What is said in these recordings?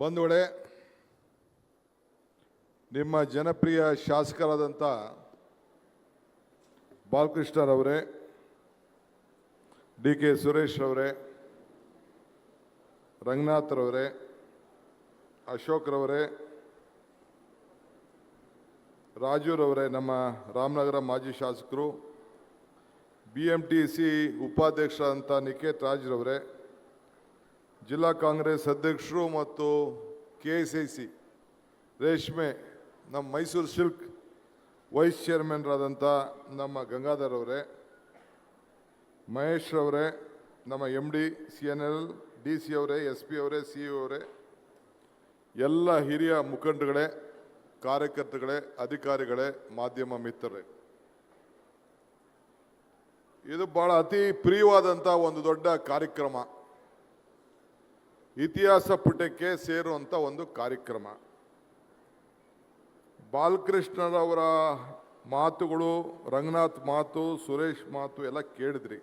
ಬಂಧುಗಳೇ, ನಿಮ್ಮ ಜನಪ್ರಿಯ ಶಾಸಕರಾದಂಥ ಬಾಲಕೃಷ್ಣರವರೇ, ಡಿ.ಕೆ. ಸುರೇಶ್ ರವರೇ, ರಂಗನಾಥ್ ರವರೇ, ಅಶೋಕ್ ರವರೇ, ರಾಜು ರವರೇ, ನಮ್ಮ ರಾಮನಗರ ಮಾಜಿ ಶಾಸಕರು, BMTC ಉಪಾಧ್ಯಕ್ಷರಾದಂಥ ನಿಕೇತ್ ರಾಜ್ ರವರೇ, ಜಿಲ್ಲಾ ಕಾಂಗ್ರೆಸ್ ಅಧ್ಯಕ್ಷರು ಮತ್ತು KCC ರೇಷ್ಮೆ ನಮ್ಮ ಮೈಸೂರು ಸಿಲ್ಕ್ ವೈಸ್ ಚೇರ್ಮನ್ರಾದಂಥ ನಮ್ಮ ಗಂಗಾಧರ್ ಅವರೇ, ಮಹೇಶ್ ಅವರೇ, ನಮ್ಮ MD CNL DC ಅವರೇ, SP ಅವರೇ, CEO ಅವರೇ, ಎಲ್ಲ ಹಿರಿಯ ಮುಖಂಡಗಳೇ, ಕಾರ್ಯಕರ್ತಗಳೇ, ಅಧಿಕಾರಿಗಳೇ, ಮಾಧ್ಯಮ ಮಿತ್ರರೇ, ಇದು ಬಹಳ ಅತಿ ಪ್ರಿಯವಾದಂಥ ಒಂದು ದೊಡ್ಡ ಕಾರ್ಯಕ್ರಮ, ಇತಿಹಾಸ ಪುಟಕ್ಕೆ ಸೇರುವಂಥ ಒಂದು ಕಾರ್ಯಕ್ರಮ. ಬಾಲಕೃಷ್ಣರವರ ಮಾತುಗಳು, ರಂಗನಾಥ್ ಮಾತು, ಸುರೇಶ್ ಮಾತು ಎಲ್ಲ ಕೇಳಿದ್ರಿ.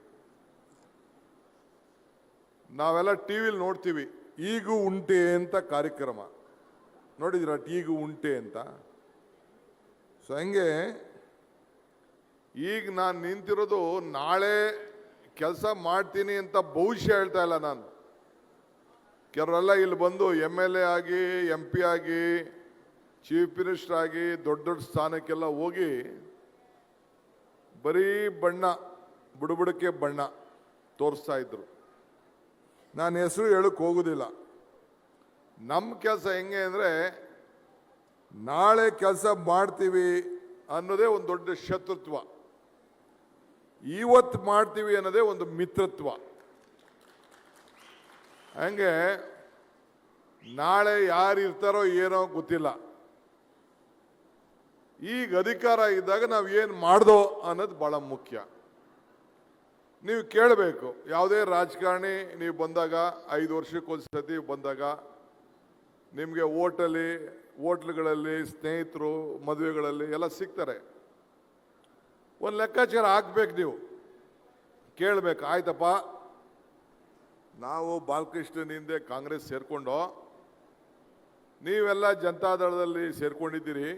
ನಾವೆಲ್ಲ ಟಿವಿಲಿ ನೋಡ್ತೀವಿ, ಈಗೂ ಉಂಟೆ ಅಂತ ಕಾರ್ಯಕ್ರಮ ನೋಡಿದಿರ, ಈಗೂ ಉಂಟೆ ಅಂತ. ಸೊ ಹಂಗೆ ಈಗ ನಾನು ನಿಂತಿರೋದು ನಾಳೆ ಕೆಲಸ ಮಾಡ್ತೀನಿ ಅಂತ ಭವಿಷ್ಯ ಹೇಳ್ತಾ ಇಲ್ಲ ನಾನು. ಕೆಲವರೆಲ್ಲ ಇಲ್ಲಿ ಬಂದು MLA ಆಗಿ, MP ಆಗಿ, ಚೀಫ್ ಮಿನಿಸ್ಟರ್ ಆಗಿ ದೊಡ್ಡ ದೊಡ್ಡ ಸ್ಥಾನಕ್ಕೆಲ್ಲ ಹೋಗಿ ಬರೀ ಬಣ್ಣ, ಬುಡಬುಡಕ್ಕೆ ಬಣ್ಣ ತೋರಿಸ್ತಾ ಇದ್ರು. ನಾನು ಹೆಸರು ಹೇಳಕ್ಕೆ ಹೋಗೋದಿಲ್ಲ. ನಮ್ಮ ಕೆಲಸ ಹೆಂಗೆ ಅಂದರೆ, ನಾಳೆ ಕೆಲಸ ಮಾಡ್ತೀವಿ ಅನ್ನೋದೇ ಒಂದು ದೊಡ್ಡ ಶತ್ರುತ್ವ, ಇವತ್ತು ಮಾಡ್ತೀವಿ ಅನ್ನೋದೇ ಒಂದು ಮಿತ್ರತ್ವ. ಹಂಗೆ ನಾಳೆ ಯಾರು ಇರ್ತಾರೋ ಏನೋ ಗೊತ್ತಿಲ್ಲ. ಈಗ ಅಧಿಕಾರ ಇದ್ದಾಗ ನಾವು ಏನು ಮಾಡ್ದೋ ಅನ್ನೋದು ಭಾಳ ಮುಖ್ಯ. ನೀವು ಕೇಳಬೇಕು, ಯಾವುದೇ ರಾಜಕಾರಣಿ ನೀವು ಬಂದಾಗ, 5 ವರ್ಷಕ್ಕೊಂದ್ಸತಿ ಬಂದಾಗ ನಿಮಗೆ ಹೋಟ್ಲುಗಳಲ್ಲಿ ಸ್ನೇಹಿತರು, ಮದುವೆಗಳಲ್ಲಿ ಎಲ್ಲ ಸಿಗ್ತಾರೆ. ಒಂದು ಲೆಕ್ಕಾಚಾರ ಹಾಕ್ಬೇಕು, ನೀವು ಕೇಳಬೇಕು, ಆಯ್ತಪ್ಪ ನಾವು ಬಾಲಕೃಷ್ಣನ ಹಿಂದೆ ಕಾಂಗ್ರೆಸ್ ಸೇರ್ಕೊಂಡು, ನೀವೆಲ್ಲ ಜನತಾದಳದಲ್ಲಿ ಸೇರ್ಕೊಂಡಿದ್ದೀರಿ,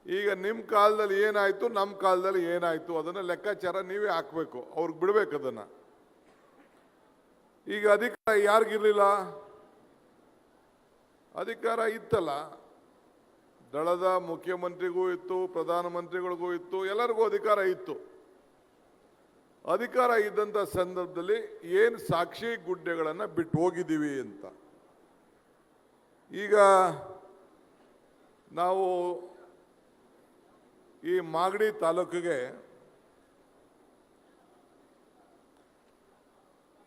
ಈಗ ನಿಮ್ಮ ಕಾಲದಲ್ಲಿ ಏನಾಯಿತು, ನಮ್ಮ ಕಾಲದಲ್ಲಿ ಏನಾಯಿತು ಅದನ್ನು ಲೆಕ್ಕಾಚಾರ ನೀವೇ ಹಾಕಬೇಕು, ಅವ್ರಿಗೆ ಬಿಡಬೇಕು ಅದನ್ನು. ಈಗ ಅಧಿಕಾರ ಯಾರಿಗಿರಲಿಲ್ಲ? ಅಧಿಕಾರ ಇತ್ತಲ್ಲ, ದಳದ ಮುಖ್ಯಮಂತ್ರಿಗೂ ಇತ್ತು, ಪ್ರಧಾನಮಂತ್ರಿಗಳಿಗೂ ಇತ್ತು, ಎಲ್ಲರಿಗೂ ಅಧಿಕಾರ ಇತ್ತು. ಅಧಿಕಾರ ಇದ್ದಂಥ ಸಂದರ್ಭದಲ್ಲಿ ಏನು ಸಾಕ್ಷಿ ಗುಡ್ಡೆಗಳನ್ನು ಬಿಟ್ಟು ಹೋಗಿದ್ದೀವಿ ಅಂತ. ಈಗ ನಾವು ಈ ಮಾಗಡಿ ತಾಲೂಕಿಗೆ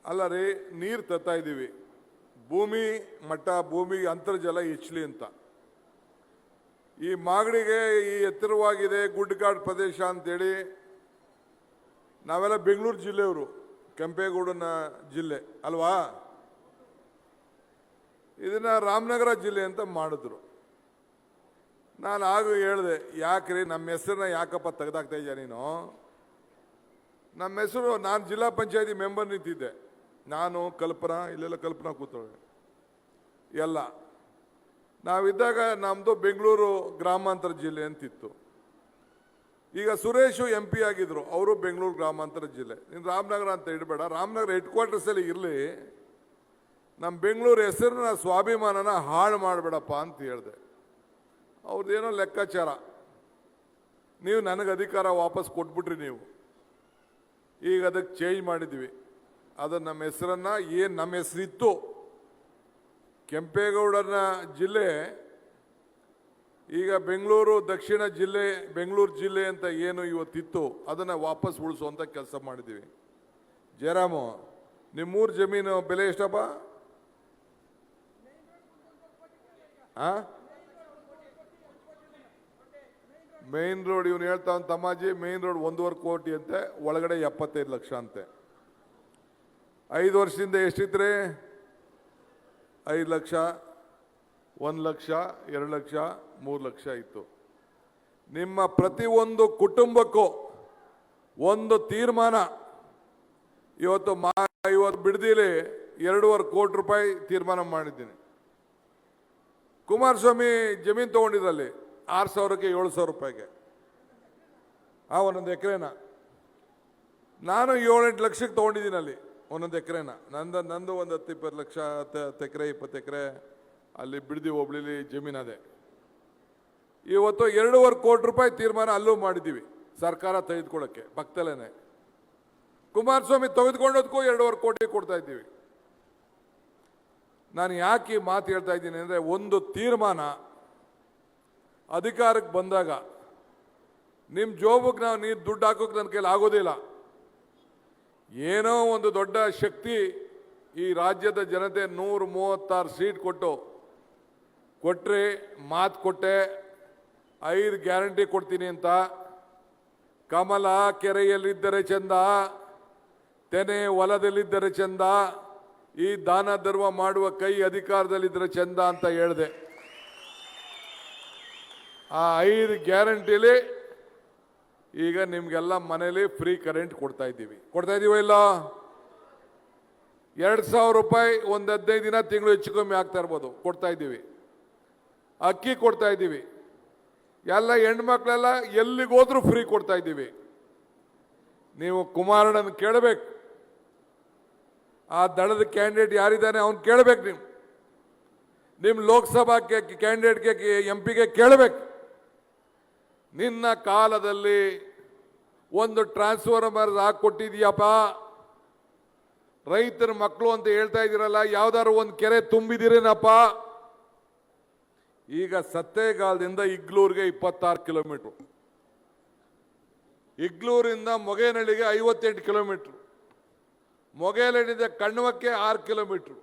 ಅಲ್ಲ ರೀ, ನೀರು ತರ್ತಾ ಇದ್ದೀವಿ, ಭೂಮಿ ಮಟ್ಟ, ಭೂಮಿ ಅಂತರ್ಜಲ ಹೆಚ್ಚಲಿ ಅಂತ. ಈ ಮಾಗಡಿಗೆ ಈ ಎತ್ತರವಾಗಿದೆ, ಗುಡ್ಡಗಾಡು ಪ್ರದೇಶ ಅಂತೇಳಿ ನಾವೆಲ್ಲ ಬೆಂಗಳೂರು ಜಿಲ್ಲೆಯವರು, ಕೆಂಪೇಗೌಡನ ಜಿಲ್ಲೆ ಅಲ್ವಾ, ಇದನ್ನ ರಾಮನಗರ ಜಿಲ್ಲೆ ಅಂತ ಮಾಡಿದ್ರು. ನಾನು ಆಗ ಹೇಳಿದೆ, ಯಾಕ್ರಿ ನಮ್ಮ ಹೆಸರನ್ನ ಯಾಕಪ್ಪ ತೆಗೆದಾಕ್ತಾ ಇದೆಯಾ ನೀನು? ನಮ್ಮ ಹೆಸರು, ನಾನು ಜಿಲ್ಲಾ ಪಂಚಾಯತಿ ಮೆಂಬರ್ ನಿಂತಿದ್ದೆ, ನಾನು ಕಲ್ಪನಾ, ಇಲ್ಲೆಲ್ಲ ಕಲ್ಪನಾ ಕೂತವಳೆ ಎಲ್ಲ ನಾವಿದ್ದಾಗ ನಮ್ಮದು ಬೆಂಗಳೂರು ಗ್ರಾಮಾಂತರ ಜಿಲ್ಲೆ ಅಂತಿತ್ತು. ಈಗ ಸುರೇಶು MP ಆಗಿದ್ರು, ಅವರು ಬೆಂಗಳೂರು ಗ್ರಾಮಾಂತರ ಜಿಲ್ಲೆ. ನೀನು ರಾಮನಗರ ಅಂತ ಇಡಬೇಡ, ರಾಮನಗರ ಹೆಡ್ ಕ್ವಾರ್ಟರ್ಸಲ್ಲಿ ಇರಲಿ, ನಮ್ಮ ಬೆಂಗಳೂರು ಹೆಸರನ್ನ, ಸ್ವಾಭಿಮಾನನ ಹಾಳು ಮಾಡಬೇಡಪ್ಪ ಅಂತ ಹೇಳಿದೆ. ಅವ್ರದ್ದೇನೋ ಲೆಕ್ಕಾಚಾರ, ನೀವು ನನಗೆ ಅಧಿಕಾರ ವಾಪಸ್ ಕೊಟ್ಬಿಟ್ರಿ ನೀವು, ಈಗ ಅದಕ್ಕೆ ಚೇಂಜ್ ಮಾಡಿದ್ವಿ. ಅದು ನಮ್ಮ ಹೆಸರನ್ನು, ಏನು ನಮ್ಮ ಹೆಸರಿತ್ತು ಕೆಂಪೇಗೌಡನ ಜಿಲ್ಲೆ, ಈಗ ಬೆಂಗಳೂರು ದಕ್ಷಿಣ ಜಿಲ್ಲೆ, ಬೆಂಗಳೂರು ಜಿಲ್ಲೆ ಅಂತ ಏನು ಇವತ್ತಿತ್ತು ಅದನ್ನು ವಾಪಸ್ ಉಳಿಸುವಂಥ ಕೆಲಸ ಮಾಡಿದ್ದೀವಿ. ಜಯರಾಮು, ನಿಮ್ಮೂರು ಜಮೀನು ಬೆಲೆ ಎಷ್ಟಪ್ಪ? ಮೇನ್ ರೋಡ್, ಇವನು ಹೇಳ್ತಾವ ತಮ್ಮಾಜಿ, ಮೇನ್ ರೋಡ್ 1.5 ಕೋಟಿ ಅಂತೆ, ಒಳಗಡೆ 75 ಲಕ್ಷ ಅಂತೆ. 5 ವರ್ಷದಿಂದ ಎಷ್ಟಿದ್ರೆ 5 ಲಕ್ಷ, 1 ಲಕ್ಷ, 2 ಲಕ್ಷ, 3 ಲಕ್ಷ ಇತ್ತು. ನಿಮ್ಮ ಪ್ರತಿಯೊಂದು ಕುಟುಂಬಕ್ಕೂ ಒಂದು ತೀರ್ಮಾನ ಇವತ್ತು ಬಿಡದಿಲಿ 2.5 ಕೋಟಿ ರೂಪಾಯಿ ತೀರ್ಮಾನ ಮಾಡಿದ್ದೀನಿ. ಕುಮಾರಸ್ವಾಮಿ ಜಮೀನು ತೊಗೊಂಡಿದ್ರಲ್ಲಿ 6,000ಕ್ಕೆ 7,000 ರೂಪಾಯಿಗೆ ಒಂದೊಂದು ಎಕರೆನ. ನಾನು 7-8 ಲಕ್ಷಕ್ಕೆ ತೊಗೊಂಡಿದ್ದೀನಿ ಅಲ್ಲಿ ಒಂದೊಂದು ಎಕರೆನ. ನಂದು ಒಂದು 10-20 ಲಕ್ಷ, 10 ಎಕರೆ 20 ಎಕರೆ ಅಲ್ಲಿ ಬಿಡದಿ ಹೋಬಳಿಲಿ ಜಮೀನದೆ. ಇವತ್ತು 2.5 ಕೋಟಿ ರೂಪಾಯಿ ತೀರ್ಮಾನ ಅಲ್ಲೂ ಮಾಡಿದ್ದೀವಿ ಸರ್ಕಾರ ತೆಗೆದುಕೊಳ್ಳೋಕ್ಕೆ ಪಕ್ಕದಲ್ಲೇ. ಕುಮಾರಸ್ವಾಮಿ ತೆಗೆದುಕೊಂಡೋದಕ್ಕೂ 2.5 ಕೋಟಿ ಕೊಡ್ತಾ ಇದ್ದೀವಿ. ನಾನು ಯಾಕೆ ಈ ಮಾತು ಹೇಳ್ತಾ ಇದ್ದೀನಿ ಅಂದರೆ, ಒಂದು ತೀರ್ಮಾನ ಅಧಿಕಾರಕ್ಕೆ ಬಂದಾಗ ನಿಮ್ಮ ಜೋಬಿಗೆ ನೀವು ದುಡ್ಡು ಹಾಕೋಕೆ ನನ್ನ ಕೈಲಿ ಆಗೋದಿಲ್ಲ. ಏನೋ ಒಂದು ದೊಡ್ಡ ಶಕ್ತಿ ಈ ರಾಜ್ಯದ ಜನತೆ 136 ಸೀಟ್ ಕೊಟ್ಟರೆ ಮಾತು ಕೊಟ್ಟೆ 5 ಗ್ಯಾರಂಟಿ ಕೊಡ್ತೀನಿ ಅಂತ. ಕಮಲ ಕೆರೆಯಲ್ಲಿದ್ದರೆ ಚಂದ, ತೆನೆ ಹೊಲದಲ್ಲಿದ್ದರೆ ಚಂದ, ಈ ದಾನ ಧರ್ಮ ಮಾಡುವ ಕೈ ಅಧಿಕಾರದಲ್ಲಿದ್ದರೆ ಚಂದ ಅಂತ ಹೇಳಿದೆ. ಆ 5 ಗ್ಯಾರಂಟಿಲಿ ಈಗ ನಿಮ್ಗೆಲ್ಲ ಮನೇಲಿ ಫ್ರೀ ಕರೆಂಟ್ ಕೊಡ್ತಾ ಇದ್ದೀವಿ ಇಲ್ಲ? 2,000 ರೂಪಾಯಿ ಒಂದು 15 ದಿನ ತಿಂಗಳು ಹೆಚ್ಚು ಕಮ್ಮಿ ಆಗ್ತಾ ಇರ್ಬೋದು, ಕೊಡ್ತಾ ಇದ್ದೀವಿ. ಅಕ್ಕಿ ಕೊಡ್ತಾ ಇದ್ದೀವಿ. ಎಲ್ಲ ಹೆಣ್ಮಕ್ಳೆಲ್ಲ ಎಲ್ಲಿಗೋದ್ರೂ ಫ್ರೀ ಕೊಡ್ತಾ ಇದ್ದೀವಿ. ನೀವು ಕುಮಾರಣ್ಣನ ಕೇಳಬೇಕು, ಆ ದಳದ ಕ್ಯಾಂಡಿಡೇಟ್ ಯಾರಿದ್ದಾನೆ ಅವನು ಕೇಳಬೇಕು. ನಿಮ್ಮ ಲೋಕಸಭಾ ಕ್ಯಾಂಡಿಡೇಟ್ಗೆ MP ಕೇಳಬೇಕು. ನಿನ್ನ ಕಾಲದಲ್ಲಿ ಒಂದು ಟ್ರಾನ್ಸ್ಫಾರ್ಮರ್ ಹಾಕೊಟ್ಟಿದ್ಯಪ್ಪ, ರೈತರ ಮಕ್ಕಳು ಅಂತ ಹೇಳ್ತಾ ಇದ್ದೀರಲ್ಲ, ಯಾವ್ದಾದ್ರು ಒಂದು ಕೆರೆ ತುಂಬಿದಿರೇನಪ್ಪ? ಈಗ ಸತ್ತೇಗಾಲದಿಂದ ಇಗ್ಲೂರಿಗೆ 26 ಕಿಲೋಮೀಟರ್, ಇಗ್ಲೂರಿಂದ ಮೊಗೇನಹಳ್ಳಿಗೆ 58 ಕಿಲೋಮೀಟರ್, ಮೊಗೇನಹಳ್ಳಿಯಿಂದ ಕಣ್ವಕ್ಕೆ 6 ಕಿಲೋಮೀಟರ್,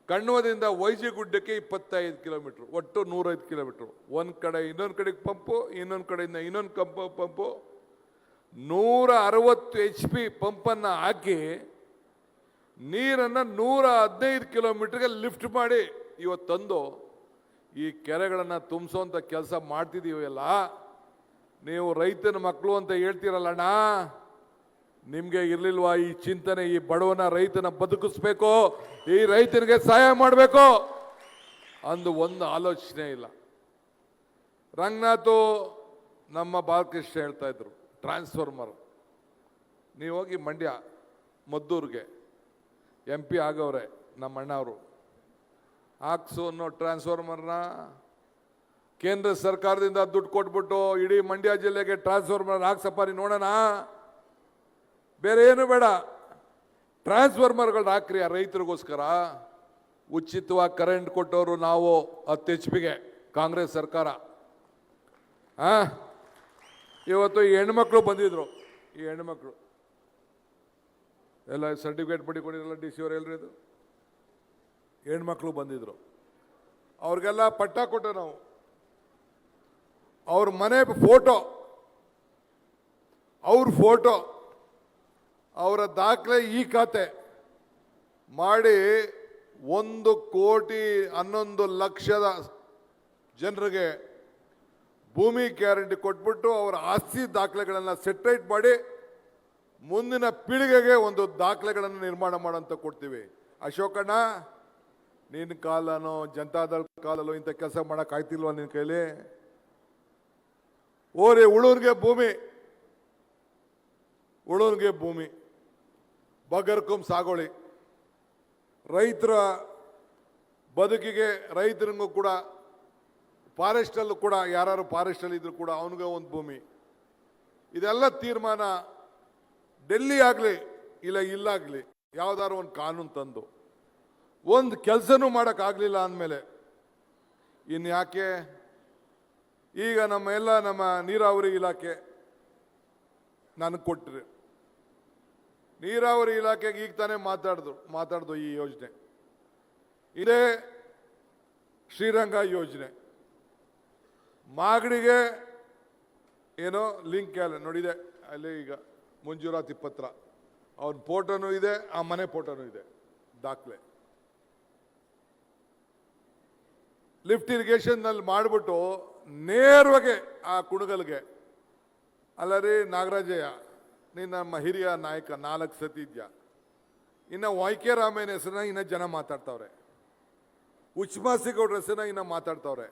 ಕಣ್ವದಿಂದ ವೈಜಿಗುಡ್ಡಕ್ಕೆ 25 ಕಿಲೋಮೀಟರ್, ಒಟ್ಟು 105 ಕಿಲೋಮೀಟರ್. ಒಂದು ಕಡೆ ಇನ್ನೊಂದು ಕಡೆಗೆ ಪಂಪು, ಇನ್ನೊಂದು ಕಡೆಯಿಂದ ಇನ್ನೊಂದು ಪಂಪು 160 HP ಪಂಪನ್ನು ಹಾಕಿ ನೀರನ್ನು 115 ಕಿಲೋಮೀಟರ್ಗೆ ಲಿಫ್ಟ್ ಮಾಡಿ ಇವತ್ತು ತಂದು ಈ ಕೆರೆಗಳನ್ನು ತುಂಬಿಸೋಂಥ ಕೆಲಸ ಮಾಡ್ತಿದ್ದೀವಲ್ಲ. ನೀವು ರೈತನ ಮಕ್ಕಳು ಅಂತ ಹೇಳ್ತೀರಲ್ಲಣ್ಣ, ನಿಮಗೆ ಇರಲಿಲ್ವಾ ಈ ಚಿಂತನೆ? ಈ ಬಡವನ ರೈತನ ಬದುಕಿಸ್ಬೇಕು, ಈ ರೈತನಿಗೆ ಸಹಾಯ ಮಾಡಬೇಕು ಅಂದು ಒಂದು ಆಲೋಚನೆ ಇಲ್ಲ. ರಂಗನಾಥ್ ನಮ್ಮ ಬಾಲಕೃಷ್ಣ ಹೇಳ್ತಾ ಇದ್ರು, ಟ್ರಾನ್ಸ್ಫಾರ್ಮರ್ ನೀವು ಹೋಗಿ ಮಂಡ್ಯ ಮದ್ದೂರಿಗೆ MP ಆಗವ್ರೆ ನಮ್ಮ ಅಣ್ಣವರು, ಹಾಕ್ಸು ಅನ್ನೋ ಟ್ರಾನ್ಸ್ಫಾರ್ಮರ್ನ ಕೇಂದ್ರ ಸರ್ಕಾರದಿಂದ ದುಡ್ಡು ಕೊಟ್ಬಿಟ್ಟು ಇಡೀ ಮಂಡ್ಯ ಜಿಲ್ಲೆಗೆ ಟ್ರಾನ್ಸ್ಫಾರ್ಮರ್ ಹಾಕ್ಸಪ್ಪಾರಿ ನೋಡೋಣ, ಬೇರೆ ಏನು ಬೇಡ, ಟ್ರಾನ್ಸ್ಫಾರ್ಮರ್ಗಳನ್ನ ಹಾಕ್ರಿ ಆ ರೈತರಿಗೋಸ್ಕರ. ಉಚಿತವಾಗಿ ಕರೆಂಟ್ ಕೊಟ್ಟವರು ನಾವು 10 HP ಕಾಂಗ್ರೆಸ್ ಸರ್ಕಾರ. ಇವತ್ತು ಈ ಹೆಣ್ಮಕ್ಳು ಬಂದಿದ್ರು, ಈ ಹೆಣ್ಮಕ್ಳು ಎಲ್ಲ ಸರ್ಟಿಫಿಕೇಟ್ ಪಡಿಕೊಂಡಿರಲ್ಲ DC ಅವರು ಎಲ್ರಿ, ಇದು ಹೆಣ್ಮಕ್ಳು ಬಂದಿದ್ರು, ಅವ್ರಿಗೆಲ್ಲ ಪಟ್ಟ ಕೊಟ್ಟೆ ನಾವು. ಅವ್ರ ಮನೆ ಫೋಟೋ, ಅವ್ರ ಫೋಟೋ, ಅವರ ದಾಖಲೆ, ಈ ಖಾತೆ ಮಾಡಿ 1,11,00,000 ಜನರಿಗೆ ಭೂಮಿ ಗ್ಯಾರಂಟಿ ಕೊಟ್ಬಿಟ್ಟು ಅವರ ಆಸ್ತಿ ದಾಖಲೆಗಳನ್ನು ಸೆಟ್ರೇಟ್ ಮಾಡಿ ಮುಂದಿನ ಪೀಳಿಗೆಗೆ ಒಂದು ದಾಖಲೆಗಳನ್ನು ನಿರ್ಮಾಣ ಮಾಡೋಂತ ಕೊಡ್ತೀವಿ. ಅಶೋಕಣ್ಣ, ನಿನ್ನ ಕಾಲನೋ ಜನತಾದಳ ಕಾಲಲ್ಲೋ ಇಂಥ ಕೆಲಸ ಮಾಡೋಕ್ಕಾಗ್ತಿಲ್ವ ನಿನ್ನ ಕೈಲಿ? ಓರಿ ಉಳೂರಿಗೆ ಭೂಮಿ ಬಗರ್ಕುಂ ಸಾಗೋಳಿ, ರೈತರ ಬದುಕಿಗೆ, ರೈತರಿಗೂ ಕೂಡ ಫಾರೆಸ್ಟಲ್ಲೂ ಕೂಡ ಯಾರು ಫಾರೆಸ್ಟಲ್ಲಿ ಇದ್ರು ಕೂಡ ಅವನಿಗೆ ಒಂದು ಭೂಮಿ. ಇದೆಲ್ಲ ತೀರ್ಮಾನ ಡೆಲ್ಲಿ ಆಗಲಿ ಇಲ್ಲಾಗಲಿ ಯಾವ್ದಾದ್ರು ಒಂದು ಕಾನೂನು ತಂದು ಒಂದು ಕೆಲಸನೂ ಮಾಡೋಕ್ಕಾಗಲಿಲ್ಲ ಅಂದಮೇಲೆ ಇನ್ನು ಯಾಕೆ? ಈಗ ನಮ್ಮ ನೀರಾವರಿ ಇಲಾಖೆ ನನಗೆ ಕೊಟ್ಟರೆ, ನೀರಾವರಿ ಇಲಾಖೆಗೆ ಈಗ ತಾನೇ ಮಾತಾಡ್ದು ಈ ಯೋಜನೆ ಇದೇ ಶ್ರೀರಂಗ ಯೋಜನೆ. ಮಾಗಡಿಗೆ ಏನೋ ಲಿಂಕ್ ನೋಡಿದೆ ಅಲ್ಲಿ, ಈಗ ಮಂಜೂರಾತಿ ಪತ್ರ, ಅವನ ಫೋಟೋನು ಇದೆ, ಆ ಮನೆ ಫೋಟೋನು ಇದೆ, ದಾಖಲೆ. ಲಿಫ್ಟ್ ಇರಿಗೇಷನ್ನಲ್ಲಿ ಮಾಡಿಬಿಟ್ಟು ನೇರವಾಗಿ ಆ ಕುಣಗಲ್ಗೆ, ಅಲ್ಲ ರೀ ನಾಗರಾಜಯ್ಯ, ನೀನು ನಮ್ಮ ಹಿರಿಯ ನಾಯಕ, 4 ಸತಿ ಇದ್ಯಾ, ಇನ್ನು ವೈಕೆ ರಾಮಯ್ಯನ ಹೆಸರನ್ನ ಇನ್ನು ಜನ ಮಾತಾಡ್ತಾವ್ರೆ. ಉಚ್ಮಾಸಿಗೌಡ್ರ ಹೆಸರನ್ನ ಇನ್ನ ಮಾತಾಡ್ತವ್ರೆ.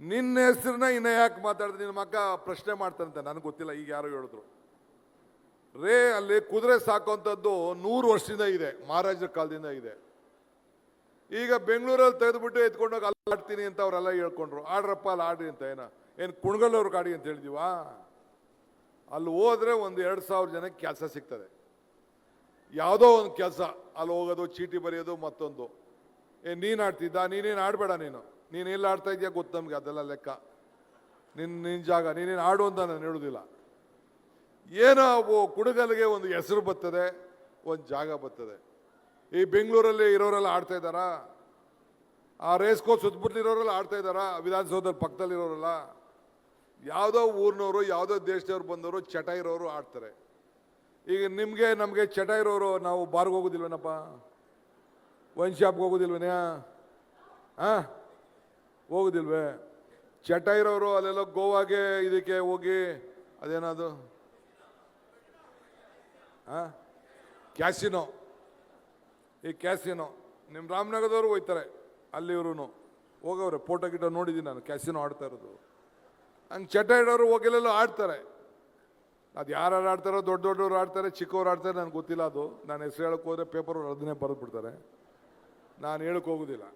ನಿನ್ನ ಹೆಸರನ್ನ ಇನ್ನ ಯಾಕೆ ಮಾತಾಡಿದ್ರೆ ನಿನ್ನ ಮಕ್ಕ ಪ್ರಶ್ನೆ ಮಾಡ್ತಾರಂತೆ, ನನಗೆ ಗೊತ್ತಿಲ್ಲ. ಈಗ ಯಾರು ಹೇಳಿದ್ರು ರೇ, ಅಲ್ಲಿ ಕುದುರೆ ಸಾಕುವಂಥದ್ದು 100 ವರ್ಷದಿಂದ ಇದೆ, ಮಹಾರಾಜರ ಕಾಲದಿಂದ ಇದೆ. ಈಗ ಬೆಂಗಳೂರಲ್ಲಿ ತೆಗೆದುಬಿಟ್ಟು ಎತ್ಕೊಂಡೋಗಿ ಅಲ್ಲಿ ಆಡ್ತೀನಿ ಅಂತ ಅವರೆಲ್ಲ ಹೇಳ್ಕೊಂಡ್ರು. ಆಡ್ರಪ್ಪ ಅಲ್ಲಿ ಆಡ್ರಿ ಅಂತ. ಏನು ಕುಣಗಲ್ಲವ್ರಿಗೆ ಆಡಿ ಅಂತ ಹೇಳಿದೀವಾ? ಅಲ್ಲಿ ಹೋದ್ರೆ ಒಂದು 2,000 ಜನಕ್ಕೆ ಕೆಲಸ ಸಿಗ್ತದೆ. ಯಾವುದೋ ಒಂದು ಕೆಲಸ ಅಲ್ಲಿ ಹೋಗೋದು, ಚೀಟಿ ಬರೆಯೋದು, ಮತ್ತೊಂದು. ನೀನು ಆಡ್ತಿದ್ದ, ನೀನೇನು ಆಡಬೇಡ, ನೀನು ಎಲ್ಲಿ ಆಡ್ತಾ ಇದೆಯಾ ಗೊತ್ತು ನಮಗೆ, ಅದೆಲ್ಲ ಲೆಕ್ಕ. ನಿನ್ನ ಜಾಗ, ನೀನೇನು ಆಡು ಅಂತ ನಾನು ಹೇಳೋದಿಲ್ಲ. ಏನೋ ಅವು ಕುಣಗಲ್ಗೆ ಒಂದು ಹೆಸರು ಬರ್ತದೆ, ಒಂದು ಜಾಗ ಬರ್ತದೆ. ಈ ಬೆಂಗಳೂರಲ್ಲಿ ಇರೋರೆಲ್ಲ ಆಡ್ತಾ ಇದ್ದಾರಾ? ಆ ರೇಸ್ ಕೋರ್ಸ್ ಸುತ್ತಮುತ್ತಲಿರೋರೆಲ್ಲ ಆಡ್ತಾ ಇದ್ದಾರಾ? ವಿಧಾನಸೌಧದ ಪಕ್ಕದಲ್ಲಿರೋರೆಲ್ಲ ಯಾವುದೋ ಊರಿನವರು, ಯಾವುದೋ ದೇಶದವ್ರು ಬಂದವರು, ಚಟ ಇರೋರು ಆಡ್ತಾರೆ. ಈಗ ನಿಮಗೆ ನಮಗೆ ಚಟ ಇರೋರು ನಾವು ಬಾರ್ಗೆ ಹೋಗೋದಿಲ್ವೇನಪ್ಪ? ವೈನ್ ಶಾಪ್ಗೆ ಹೋಗೋದಿಲ್ವೇನೇ? ಹೋಗೋದಿಲ್ವೇ? ಚಟ ಇರೋರು ಅಲ್ಲೆಲ್ಲ ಗೋವಾಗೆ ಇದಕ್ಕೆ ಹೋಗಿ ಅದೇನದು ಕ್ಯಾಸಿನೋ, ಈ ಕ್ಯಾಸಿನೋ ನಿಮ್ಮ ರಾಮನಗರದವರು ಹೋಯ್ತಾರೆ, ಅಲ್ಲಿ ಇವರು ಹೋಗವ್ರೆ. ಫೋಟೋ ಗಿಟೋ ನೋಡಿದ್ದೀನಿ ನಾನು, ಕ್ಯಾಸಿನೋ ಆಡ್ತಾ ಇರೋದು. ಹಂಗೆ ಚಟ ಇಡೋರು ಹೋಗಿಲ್ಲೆಲ್ಲ ಆಡ್ತಾರೆ. ಅದು ಯಾರು ಆಡ್ತಾರೋ, ದೊಡ್ಡವರು ಆಡ್ತಾರೆ, ಚಿಕ್ಕವ್ರು ಆಡ್ತಾರೆ, ನನಗೆ ಗೊತ್ತಿಲ್ಲ. ಅದು ನಾನು ಹೆಸರು ಹೇಳಕ್ಕೆ ಹೋದರೆ ಪೇಪರ್ ಅದನ್ನೇ ಬರೆದು ಬಿಡ್ತಾರೆ, ನಾನು ಹೇಳಕ್ಕೆ ಹೋಗೋದಿಲ್ಲ.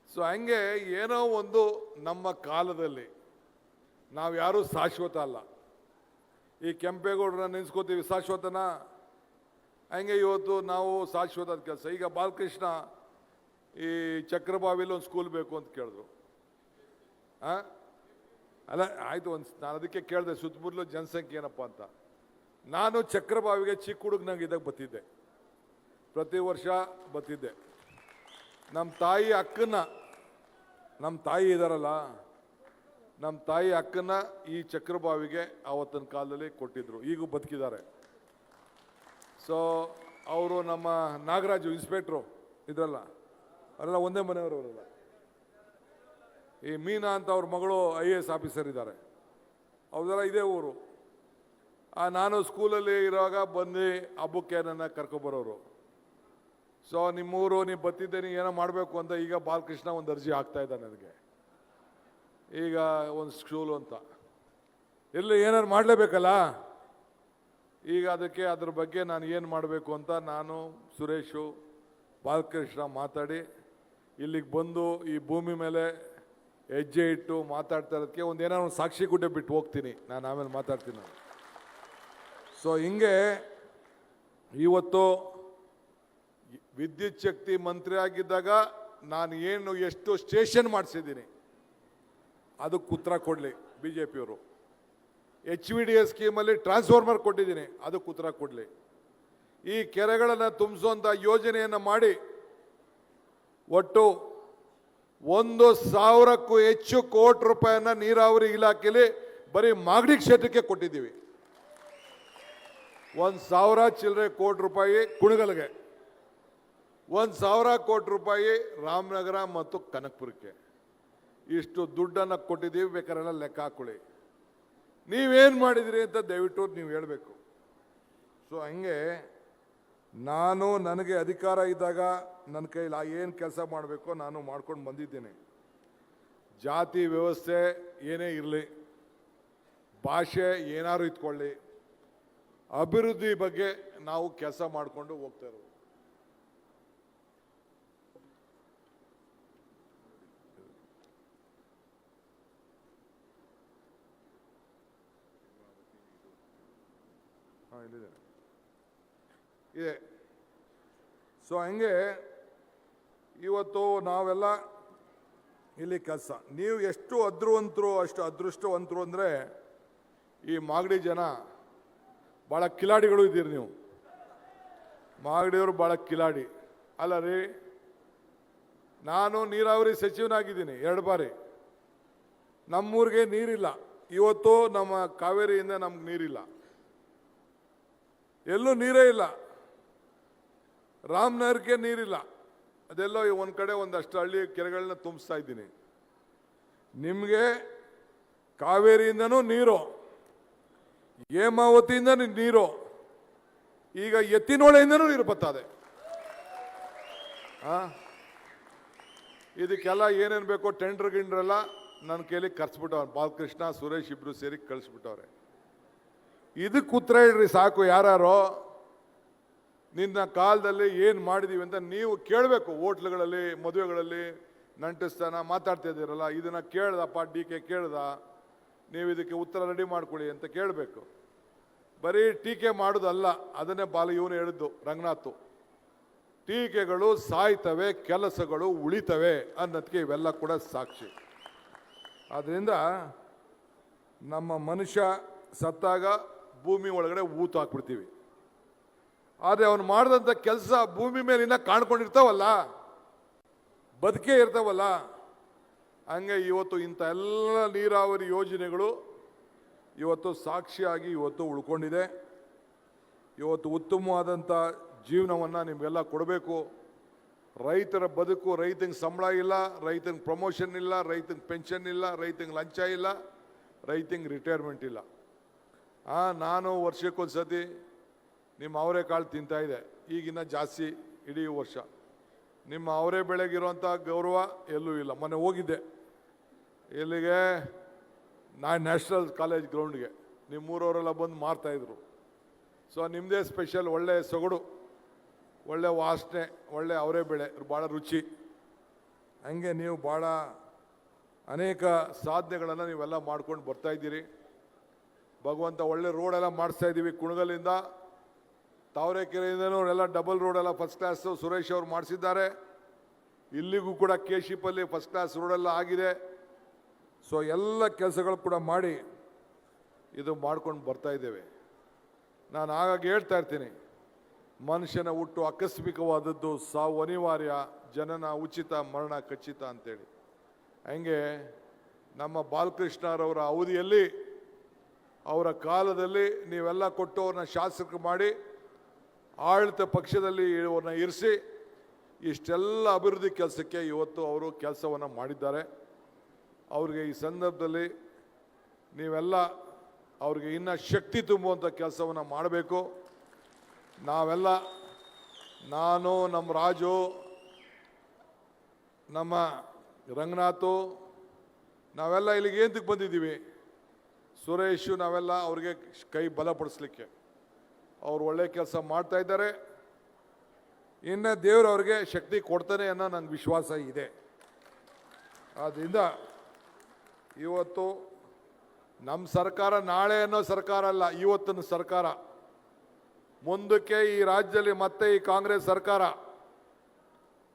ಸೊ ಹಂಗೆ ಏನೋ ಒಂದು ನಮ್ಮ ಕಾಲದಲ್ಲಿ ನಾವು ಯಾರೂ ಶಾಶ್ವತ ಅಲ್ಲ. ಈ ಕೆಂಪೇಗೌಡರನ್ನ ನೆನೆಸ್ಕೋತೀವಿ, ಶಾಶ್ವತನ? ಹಂಗೆ ಇವತ್ತು ನಾವು ಶಾಶ್ವತದ ಕೆಲಸ. ಈಗ ಬಾಲಕೃಷ್ಣ ಈ ಚಕ್ರಬಾವಿಲಿ ಒಂದು ಸ್ಕೂಲ್ ಬೇಕು ಅಂತ ಕೇಳಿದ್ರು. ಅಲ್ಲ ಆಯಿತು, ನಾನು ಅದಕ್ಕೆ ಕೇಳಿದೆ ಸುತ್ತಮುತ್ತಲು ಜನಸಂಖ್ಯೆ ಏನಪ್ಪ ಅಂತ. ನಾನು ಚಕ್ರಬಾವಿಗೆ ಚಿಕ್ಕ ಹುಡುಗನಾಗಿದ್ದಾಗ ಬತ್ತಿದ್ದೆ, ಪ್ರತಿ ವರ್ಷ ಬತ್ತಿದ್ದೆ. ನಮ್ಮ ತಾಯಿ ಅಕ್ಕನ್ನ, ನಮ್ಮ ತಾಯಿ ಇದ್ದಾರಲ್ಲ, ನಮ್ಮ ತಾಯಿ ಅಕ್ಕನ್ನ ಈ ಚಕ್ರಬಾವಿಗೆ ಆವತ್ತಿನ ಕಾಲದಲ್ಲಿ ಕೊಟ್ಟಿದ್ರು. ಈಗೂ ಬದುಕಿದ್ದಾರೆ. ಸೊ ಅವರು ನಮ್ಮ ನಾಗರಾಜು ಇನ್ಸ್ಪೆಕ್ಟ್ರು ಇದ್ರಲ್ಲ, ಅವರೆಲ್ಲ ಒಂದೇ ಮನೆಯವರು. ಅವರೆಲ್ಲ ಈ ಮೀನಾ ಅಂತ ಅವ್ರ ಮಗಳು IAS ಆಫೀಸರ್ ಇದ್ದಾರೆ, ಅವ್ರದೆಲ್ಲ ಇದೇ ಊರು. ನಾನು ಸ್ಕೂಲಲ್ಲಿ ಇರುವಾಗ ಬಂದು ಹಬ್ಬಕ್ಕೆ ನನ್ನ ಕರ್ಕೊಬರೋರು. ಸೊ ನಿಮ್ಮೂರು, ನೀವು ಬತ್ತಿದ್ದೇನೆ, ಏನೋ ಮಾಡಬೇಕು ಅಂತ. ಈಗ ಬಾಲಕೃಷ್ಣ ಒಂದು ಅರ್ಜಿ ಹಾಕ್ತಾ ಇದ್ದಾನೆ ನನಗೆ, ಈಗ ಒಂದು ಸ್ಕೂಲು ಅಂತ. ಎಲ್ಲಿ ಏನಾದ್ರು ಮಾಡಲೇಬೇಕಲ್ಲ. ಈಗ ಅದಕ್ಕೆ ಅದ್ರ ಬಗ್ಗೆ ನಾನು ಏನು ಮಾಡಬೇಕು ಅಂತ ನಾನು, ಸುರೇಶು, ಬಾಲಕೃಷ್ಣ ಮಾತಾಡಿ ಇಲ್ಲಿಗೆ ಬಂದು ಈ ಭೂಮಿ ಮೇಲೆ ಹೆಜ್ಜೆ ಇಟ್ಟು ಮಾತಾಡ್ತಾ ಇರೋದಕ್ಕೆ ಏನಾದ್ರು ಒಂದು ಸಾಕ್ಷಿ ಗುಡ್ಡೆ ಬಿಟ್ಟು ಹೋಗ್ತೀನಿ ನಾನು, ಆಮೇಲೆ ಮಾತಾಡ್ತೀನಿ. ಸೊ ಹಿಂಗೆ ಇವತ್ತು ವಿದ್ಯುತ್ ಶಕ್ತಿ ಮಂತ್ರಿ ಆಗಿದ್ದಾಗ ನಾನು ಎಷ್ಟು ಸ್ಟೇಷನ್ ಮಾಡಿಸಿದ್ದೀನಿ ಅದಕ್ಕೆ ಉತ್ತರ ಕೊಡಲಿ BJPಯವರು. HVDS ಸ್ಕೀಮಲ್ಲಿ ಟ್ರಾನ್ಸ್ಫಾರ್ಮರ್ ಕೊಟ್ಟಿದ್ದೀನಿ, ಅದಕ್ಕೆ ಉತ್ತರ ಕೊಡಲಿ. ಈ ಕೆರೆಗಳನ್ನು ತುಂಬಿಸುವಂಥ ಯೋಜನೆಯನ್ನು ಮಾಡಿ ಒಟ್ಟು 1,000ಕ್ಕೂ ಹೆಚ್ಚು ಕೋಟಿ ರೂಪಾಯಿಯನ್ನು ನೀರಾವರಿ ಇಲಾಖೆಯಲ್ಲಿ ಬರೀ ಮಾಗಡಿ ಕ್ಷೇತ್ರಕ್ಕೆ ಕೊಟ್ಟಿದ್ದೀವಿ. 1,000 ಚಿಲ್ಲರೆ ಕೋಟಿ ರೂಪಾಯಿ ಕುಣಗಲ್ಗೆ, 1,000 ಕೋಟಿ ರೂಪಾಯಿ ರಾಮನಗರ ಮತ್ತು ಕನಕಪುರಕ್ಕೆ. ಇಷ್ಟು ದುಡ್ಡನ್ನು ಕೊಟ್ಟಿದ್ದೀವಿ. ಬೇಕಾರೆಲ್ಲ ಲೆಕ್ಕ ಹಾಕೊಳ್ಳಿ. ನೀವೇನು ಮಾಡಿದಿರಿ ಅಂತ ದಯವಿಟ್ಟು ನೀವು ಹೇಳಬೇಕು. ಸೊ ಹಂಗೆ ನನಗೆ ಅಧಿಕಾರ ಇದ್ದಾಗ ನನ್ನ ಕೈಲಿ ಏನು ಕೆಲಸ ಮಾಡಬೇಕೋ ನಾನು ಮಾಡ್ಕೊಂಡು ಬಂದಿದ್ದೇನೆ. ಜಾತಿ ವ್ಯವಸ್ಥೆ ಏನೇ ಇರಲಿ, ಭಾಷೆ ಏನಾದ್ರು ಇಟ್ಕೊಳ್ಳಿ, ಅಭಿವೃದ್ಧಿ ಬಗ್ಗೆ ನಾವು ಕೆಲಸ ಮಾಡಿಕೊಂಡು ಹೋಗ್ತಾ ಇರೋದು. ಇದೆ. ಸೊ ಹಂಗೆ ಇವತ್ತು ನಾವೆಲ್ಲ ಇಲ್ಲಿ ಕೆಲಸ. ನೀವು ಎಷ್ಟು ಅದೃವಂತರು, ಅಷ್ಟು ಅದೃಷ್ಟವಂತರು ಅಂದರೆ ಈ ಮಾಗಡಿ ಜನ ಭಾಳ ಕಿಲಾಡಿಗಳು ಇದ್ದೀರಿ ನೀವು. ಮಾಗಡಿಯವರು ಭಾಳ ಕಿಲಾಡಿ ಅಲ್ಲ ರೀ. ನಾನು ನೀರಾವರಿ ಸಚಿವನಾಗಿದ್ದೀನಿ 2 ಬಾರಿ. ನಮ್ಮೂರಿಗೆ ನೀರಿಲ್ಲ. ಇವತ್ತು ನಮ್ಮ ಕಾವೇರಿಯಿಂದ ನಮ್ಗೆ ನೀರಿಲ್ಲ, ಎಲ್ಲೂ ನೀರೇ ಇಲ್ಲ. ರಾಮನಗರಕ್ಕೆ ನೀರಿಲ್ಲ. ಅದೆಲ್ಲೋ ಒಂದು ಕಡೆ ಒಂದಷ್ಟು ಹಳ್ಳಿ ಕೆರೆಗಳನ್ನ ತುಂಬಿಸ್ತಾ ಇದ್ದೀನಿ. ನಿಮಗೆ ಕಾವೇರಿಯಿಂದನೂ ನೀರು, ಹೇಮಾವತಿಯಿಂದ ನೀರು, ಈಗ ಎತ್ತಿನೊಳೆಯಿಂದನೂ ನೀರು ಬರ್ತದೆ. ಇದಕ್ಕೆಲ್ಲ ಏನೇನು ಬೇಕೋ ಟೆಂಡರ್ ಗಿಂಡ್ರೆಲ್ಲ ನನ್ನ ಕೈಲಿ ಕರ್ಸ್ಬಿಟ್ಟವ್ರು. ಬಾಲಕೃಷ್ಣ ಸುರೇಶ್ ಇಬ್ರು ಸೇರಿ ಕಳಿಸ್ಬಿಟ್ಟವ್ರೆ. ಇದಕ್ಕೆ ಉತ್ತರ ಇಡ್ರಿ ಸಾಕು. ಯಾರು ನಿನ್ನ ಕಾಲದಲ್ಲಿ ಏನು ಮಾಡಿದೀವಿ ಅಂತ ನೀವು ಕೇಳಬೇಕು. ಹೋಟ್ಲುಗಳಲ್ಲಿ, ಮದುವೆಗಳಲ್ಲಿ ನಂಟಿಸ್ತಾನ ಮಾತಾಡ್ತಾ ಇದ್ದೀರಲ್ಲ, ಇದನ್ನ ಕೇಳ್ದಪ್ಪ ಡಿ ಕೆ ಕೇಳ್ದ, ನೀವು ಇದಕ್ಕೆ ಉತ್ತರ ರೆಡಿ ಮಾಡ್ಕೊಳ್ಳಿ ಅಂತ ಕೇಳಬೇಕು. ಬರೀ ಟೀಕೆ ಮಾಡೋದಲ್ಲ, ಅದನ್ನೇ ಇವನು ಹೇಳಿದ್ದು ರಂಗನಾಥ್. ಟೀಕೆಗಳು ಸಾಯ್ತವೆ, ಕೆಲಸಗಳು ಉಳಿತವೆ ಅನ್ನೋದಕ್ಕೆ ಇವೆಲ್ಲ ಕೂಡ ಸಾಕ್ಷಿ. ಆದ್ದರಿಂದ ನಮ್ಮ ಮನುಷ್ಯ ಸತ್ತಾಗ ಭೂಮಿ ಒಳಗಡೆ ಊತು ಹಾಕ್ಬಿಡ್ತೀವಿ. ಆದರೆ ಅವನು ಮಾಡಿದಂಥ ಕೆಲಸ ಭೂಮಿ ಮೇಲೆ ಇನ್ನೂ ಕಾಣ್ಕೊಂಡಿರ್ತಾವಲ್ಲ, ಬದುಕೇ ಇರ್ತಾವಲ್ಲ. ಹಂಗೆ ಇವತ್ತು ಇಂಥ ಎಲ್ಲ ನೀರಾವರಿ ಯೋಜನೆಗಳು ಇವತ್ತು ಸಾಕ್ಷಿಯಾಗಿ ಇವತ್ತು ಉಳ್ಕೊಂಡಿದೆ. ಇವತ್ತು ಉತ್ತಮವಾದಂಥ ಜೀವನವನ್ನು ನಿಮಗೆಲ್ಲ ಕೊಡಬೇಕು. ರೈತರ ಬದುಕು, ರೈತಂಗೆ ಸಂಬಳ ಇಲ್ಲ, ರೈತಂಗೆ ಪ್ರಮೋಷನ್ ಇಲ್ಲ, ರೈತಂಗೆ ಪೆನ್ಷನ್ ಇಲ್ಲ, ರೈತಂಗೆ ಲಂಚ ಇಲ್ಲ, ರೈತಂಗೆ ರಿಟೈರ್ಮೆಂಟ್ ಇಲ್ಲ. ನಾನು ವರ್ಷಕ್ಕೊಂದು ಸತಿ ನಿಮ್ಮ ಅವರೆಕಾಳು ತಿಂತಾಯಿದ್ದೆ, ಈಗಿನ ಜಾಸ್ತಿ ಇಡೀ ವರ್ಷ. ನಿಮ್ಮ ಅವರೇ ಬೆಳೆಗಿರುವಂಥ ಗೌರವ ಎಲ್ಲೂ ಇಲ್ಲ. ಮೊನ್ನೆ ಹೋಗಿದ್ದೆ ಎಲ್ಲಿಗೆ, ನ್ಯಾಷನಲ್ ಕಾಲೇಜ್ ಗ್ರೌಂಡ್ಗೆ. ನಿಮ್ಮೂರವರೆಲ್ಲ ಬಂದು ಮಾರ್ತಾಯಿದ್ರು. ಸೊ ನಿಮ್ಮದೇ ಸ್ಪೆಷಲ್, ಒಳ್ಳೆ ಸೊಗಡು, ಒಳ್ಳೆ ವಾಸನೆ, ಒಳ್ಳೆ ಅವರೇ ಬೆಳೆ, ಭಾಳ ರುಚಿ. ಹಂಗೆ ನೀವು ಭಾಳ ಅನೇಕ ಸಾಧನೆಗಳನ್ನು ನೀವೆಲ್ಲ ಮಾಡ್ಕೊಂಡು ಬರ್ತಾಯಿದ್ದೀರಿ. ಭಗವಂತ ಒಳ್ಳೆ ರೋಡೆಲ್ಲ ಮಾಡಿಸ್ತಾ ಇದ್ದೀವಿ. ಕುಣಗಲಿಂದ ತಾವರೆಕೆರೆಯಿಂದನೂ ಎಲ್ಲ ಡಬಲ್ ರೋಡೆಲ್ಲ ಫಸ್ಟ್ ಕ್ಲಾಸು ಸುರೇಶ್ ಅವರು ಮಾಡಿಸಿದ್ದಾರೆ. ಇಲ್ಲಿಗೂ ಕೂಡ ಕೇಶಿಪಲ್ಲಿ ಫಸ್ಟ್ ಕ್ಲಾಸ್ ರೋಡೆಲ್ಲ ಆಗಿದೆ. ಸೊ ಎಲ್ಲ ಕೆಲಸಗಳು ಕೂಡ ಮಾಡಿ ಇದು ಮಾಡ್ಕೊಂಡು ಬರ್ತಾ ಇದ್ದೇವೆ. ನಾನು ಆಗಾಗ ಹೇಳ್ತಾ ಇರ್ತೀನಿ, ಮನುಷ್ಯನ ಹುಟ್ಟು ಆಕಸ್ಮಿಕವಾದದ್ದು, ಸಾವು ಅನಿವಾರ್ಯ, ಜನನ ಉಚಿತ, ಮರಣ ಖಚಿತ ಅಂತೇಳಿ. ಹಂಗೆ ನಮ್ಮ ಬಾಲಕೃಷ್ಣರವರ ಅವಧಿಯಲ್ಲಿ, ಅವರ ಕಾಲದಲ್ಲಿ ನೀವೆಲ್ಲ ಕೊಟ್ಟು ಅವ್ರನ್ನ ಶಾಸಕರು ಮಾಡಿ ಆಡಳಿತ ಪಕ್ಷದಲ್ಲಿ ಅವ್ರನ್ನ ಇರಿಸಿ ಇಷ್ಟೆಲ್ಲ ಅಭಿವೃದ್ಧಿ ಕೆಲಸಕ್ಕೆ ಇವತ್ತು ಅವರು ಕೆಲಸವನ್ನು ಮಾಡಿದ್ದಾರೆ. ಅವ್ರಿಗೆ ಈ ಸಂದರ್ಭದಲ್ಲಿ ನೀವೆಲ್ಲ ಅವ್ರಿಗೆ ಇನ್ನೂ ಶಕ್ತಿ ತುಂಬುವಂಥ ಕೆಲಸವನ್ನು ಮಾಡಬೇಕು. ನಾವೆಲ್ಲ, ನಾನು, ನಮ್ಮ ರಾಜು, ನಮ್ಮ ರಂಗನಾಥು, ನಾವೆಲ್ಲ ಇಲ್ಲಿಗೆ ಏನಕ್ಕೆ ಬಂದಿದ್ದೀವಿ, ಸುರೇಶು, ನಾವೆಲ್ಲ ಅವ್ರಿಗೆ ಕೈ ಬಲಪಡಿಸ್ಲಿಕ್ಕೆ. ಅವ್ರು ಒಳ್ಳೆ ಕೆಲಸ ಮಾಡ್ತಾ ಇದ್ದಾರೆ. ಇನ್ನು ದೇವರು ಅವ್ರಿಗೆ ಶಕ್ತಿ ಕೊಡ್ತಾನೆ ಅನ್ನೋ ನನಗೆ ವಿಶ್ವಾಸ ಇದೆ. ಆದ್ದರಿಂದ ಇವತ್ತು ನಮ್ಮ ಸರ್ಕಾರ ನಾಳೆ ಅನ್ನೋ ಸರ್ಕಾರ ಅಲ್ಲ, ಇವತ್ತಿನ ಸರ್ಕಾರ. ಮುಂದಕ್ಕೆ ಈ ರಾಜ್ಯದಲ್ಲಿ ಮತ್ತೆ ಈ ಕಾಂಗ್ರೆಸ್ ಸರ್ಕಾರ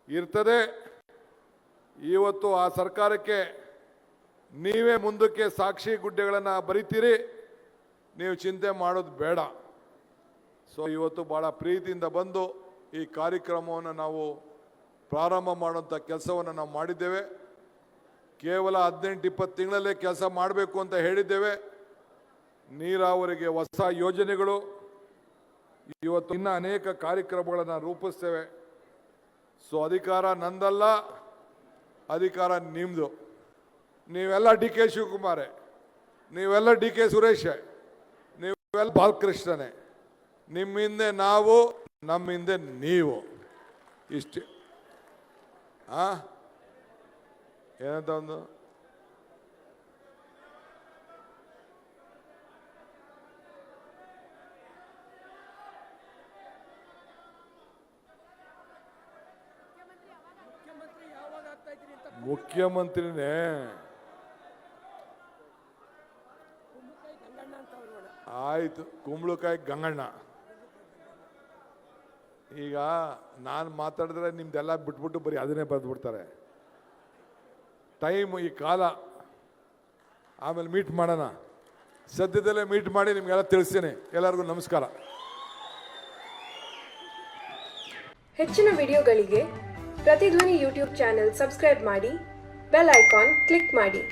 ಇರ್ತದೆ. ಇವತ್ತು ಆ ಸರ್ಕಾರಕ್ಕೆ ನೀವೇ ಮುಂದಕ್ಕೆ ಸಾಕ್ಷಿ ಗುಡ್ಡೆಗಳನ್ನು ಬರಿತೀರಿ, ನೀವು ಚಿಂತೆ ಮಾಡೋದು ಬೇಡ. ಸೊ ಇವತ್ತು ಭಾಳ ಪ್ರೀತಿಯಿಂದ ಬಂದು ಈ ಕಾರ್ಯಕ್ರಮವನ್ನು ನಾವು ಪ್ರಾರಂಭ ಮಾಡುವಂಥ ಕೆಲಸವನ್ನು ನಾವು ಮಾಡಿದ್ದೇವೆ. ಕೇವಲ 18-20 ತಿಂಗಳಲ್ಲೇ ಕೆಲಸ ಮಾಡಬೇಕು ಅಂತ ಹೇಳಿದ್ದೇವೆ. ನೀರಾವರಿಗೆ ಹೊಸ ಯೋಜನೆಗಳು, ಇವತ್ತು ಇನ್ನೂ ಅನೇಕ ಕಾರ್ಯಕ್ರಮಗಳನ್ನು ರೂಪಿಸ್ತೇವೆ. ಸೊ ಅಧಿಕಾರ ನಂದಲ್ಲ, ಅಧಿಕಾರ ನಿಮ್ಮದು. ನೀವೆಲ್ಲ ಡಿ ಕೆ ಶಿವಕುಮಾರೇ, ನೀವೆಲ್ಲ ಡಿ ಕೆ ಸುರೇಶೇ, ನೀವೆಲ್ಲ ಬಾಲಕೃಷ್ಣನೇ. ನಿಮ್ಮ ಹಿಂದೆ ನಾವು, ನಮ್ಮ ಹಿಂದೆ ನೀವು. ಇಷ್ಟೇ. ಏನಂತ ಒಂದು ಮುಖ್ಯಮಂತ್ರಿನೇ ಆಯ್ತು, ಕುಂಬಳಕಾಯಿ ಗಂಗಣ್ಣ. ಈಗ ನಾನು ಮಾತಾಡಿದ್ರೆ ನಿಮ್ದೆಲ್ಲ ಬಿಟ್ಬಿಟ್ಟು ಬರೀ ಅದನ್ನೇ ಬರೆದ್ಬಿಡ್ತಾರೆ. ಟೈಮ್, ಈ ಕಾಲ, ಆಮೇಲೆ ಮೀಟ್ ಮಾಡೋಣ. ಸದ್ಯದಲ್ಲೇ ಮೀಟ್ ಮಾಡಿ ನಿಮ್ಗೆಲ್ಲ ತಿಳಿಸ್ತೀನಿ. ಎಲ್ಲರಿಗೂ ನಮಸ್ಕಾರ. ಹೆಚ್ಚಿನ ವಿಡಿಯೋಗಳಿಗೆ ಪ್ರತಿಧ್ವನಿ ಯೂಟ್ಯೂಬ್ ಚಾನೆಲ್ ಸಬ್ಸ್ಕ್ರೈಬ್ ಮಾಡಿ, ಬೆಲ್ ಐಕಾನ್ ಕ್ಲಿಕ್ ಮಾಡಿ.